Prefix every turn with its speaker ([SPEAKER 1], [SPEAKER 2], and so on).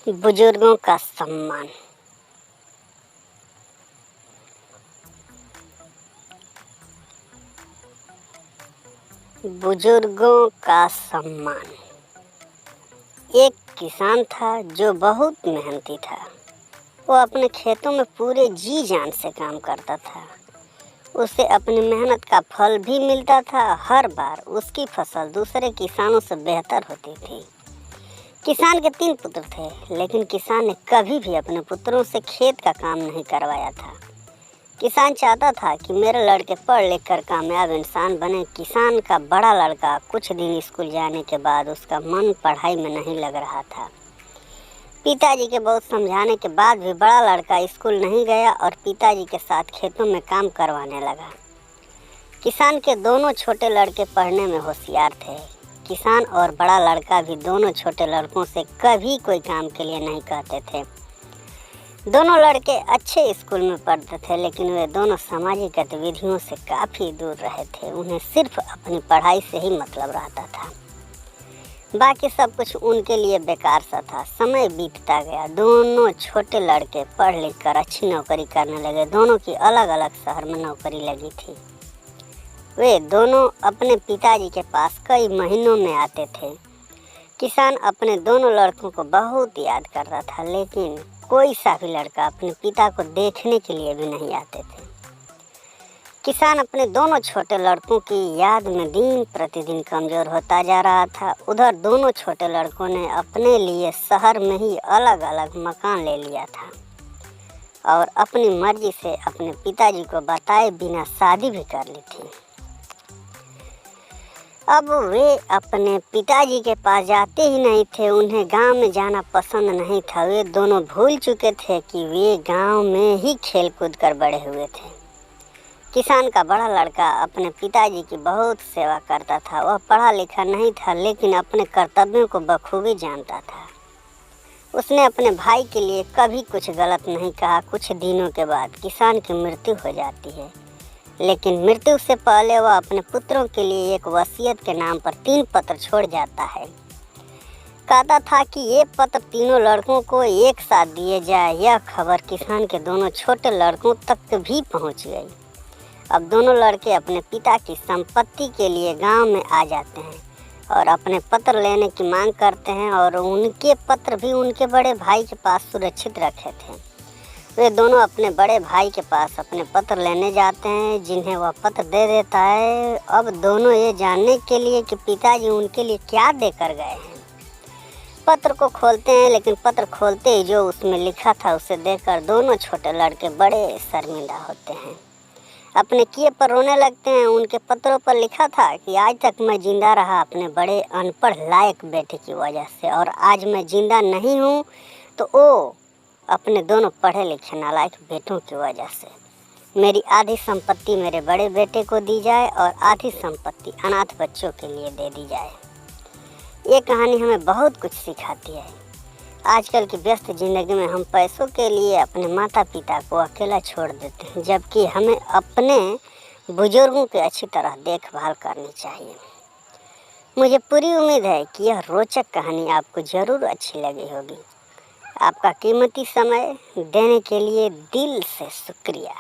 [SPEAKER 1] बुजुर्गों का सम्मान। बुजुर्गों का सम्मान। एक किसान था जो बहुत मेहनती था। वो अपने खेतों में पूरे जी जान से काम करता था। उसे अपनी मेहनत का फल भी मिलता था। हर बार उसकी फसल दूसरे किसानों से बेहतर होती थी। किसान के 3 पुत्र थे, लेकिन किसान ने कभी भी अपने पुत्रों से खेत का काम नहीं करवाया था। किसान चाहता था कि मेरे लड़के पढ़ लिख कर कामयाब इंसान बने। किसान का बड़ा लड़का कुछ दिन स्कूल जाने के बाद उसका मन पढ़ाई में नहीं लग रहा था। पिताजी के बहुत समझाने के बाद भी बड़ा लड़का स्कूल नहीं गया और पिताजी के साथ खेतों में काम करवाने लगा। किसान के दोनों छोटे लड़के पढ़ने में होशियार थे। किसान और बड़ा लड़का भी दोनों छोटे लड़कों से कभी कोई काम के लिए नहीं कहते थे। दोनों लड़के अच्छे स्कूल में पढ़ते थे, लेकिन वे दोनों सामाजिक गतिविधियों से काफ़ी दूर रहे थे। उन्हें सिर्फ अपनी पढ़ाई से ही मतलब रहता था। बाकी सब कुछ उनके लिए बेकार सा था। समय बीतता गया। दोनों छोटे लड़के पढ़ लिख कर अच्छी नौकरी करने लगे। दोनों की अलग अलग शहर में नौकरी लगी थी। वे दोनों अपने पिताजी के पास कई महीनों में आते थे। किसान अपने दोनों लड़कों को बहुत याद करता था, लेकिन कोई सा भी लड़का अपने पिता को देखने के लिए भी नहीं आते थे। किसान अपने दोनों छोटे लड़कों की याद में दिन प्रतिदिन कमज़ोर होता जा रहा था। उधर दोनों छोटे लड़कों ने अपने लिए शहर में ही अलग अलग मकान ले लिया था और अपनी मर्जी से अपने पिताजी को बताए बिना शादी भी कर ली थी। अब वे अपने पिताजी के पास जाते ही नहीं थे। उन्हें गांव में जाना पसंद नहीं था। वे दोनों भूल चुके थे कि वे गांव में ही खेल कूद कर बड़े हुए थे। किसान का बड़ा लड़का अपने पिताजी की बहुत सेवा करता था। वह पढ़ा लिखा नहीं था, लेकिन अपने कर्तव्यों को बखूबी जानता था। उसने अपने भाई के लिए कभी कुछ गलत नहीं कहा। कुछ दिनों के बाद किसान की मृत्यु हो जाती है, लेकिन मृत्यु से पहले वह अपने पुत्रों के लिए एक वसीयत के नाम पर 3 पत्र छोड़ जाता है। कहता था कि ये पत्र तीनों लड़कों को एक साथ दिए जाए। यह खबर किसान के दोनों छोटे लड़कों तक भी पहुंच गई। अब दोनों लड़के अपने पिता की संपत्ति के लिए गांव में आ जाते हैं और अपने पत्र लेने की मांग करते हैं, और उनके पत्र भी उनके बड़े भाई के पास सुरक्षित रखे थे। वे दोनों अपने बड़े भाई के पास अपने पत्र लेने जाते हैं, जिन्हें वह पत्र दे देता है। अब दोनों ये जानने के लिए कि पिताजी उनके लिए क्या देकर गए हैं, पत्र को खोलते हैं। लेकिन पत्र खोलते ही जो उसमें लिखा था उसे देखकर दोनों छोटे लड़के बड़े शर्मिंदा होते हैं। अपने किए पर रोने लगते हैं। उनके पत्रों पर लिखा था कि आज तक मैं जिंदा रहा अपने बड़े अनपढ़ लायक बेटे की वजह से, और आज मैं जिंदा नहीं हूँ तो वो अपने दोनों पढ़े लिखे नालायक बेटों की वजह से। मेरी आधी संपत्ति मेरे बड़े बेटे को दी जाए और आधी संपत्ति अनाथ बच्चों के लिए दे दी जाए। ये कहानी हमें बहुत कुछ सिखाती है। आजकल की व्यस्त ज़िंदगी में हम पैसों के लिए अपने माता पिता को अकेला छोड़ देते हैं, जबकि हमें अपने बुजुर्गों की अच्छी तरह देखभाल करनी चाहिए। मुझे पूरी उम्मीद है कि यह रोचक कहानी आपको ज़रूर अच्छी लगी होगी। आपका कीमती समय देने के लिए दिल से शुक्रिया।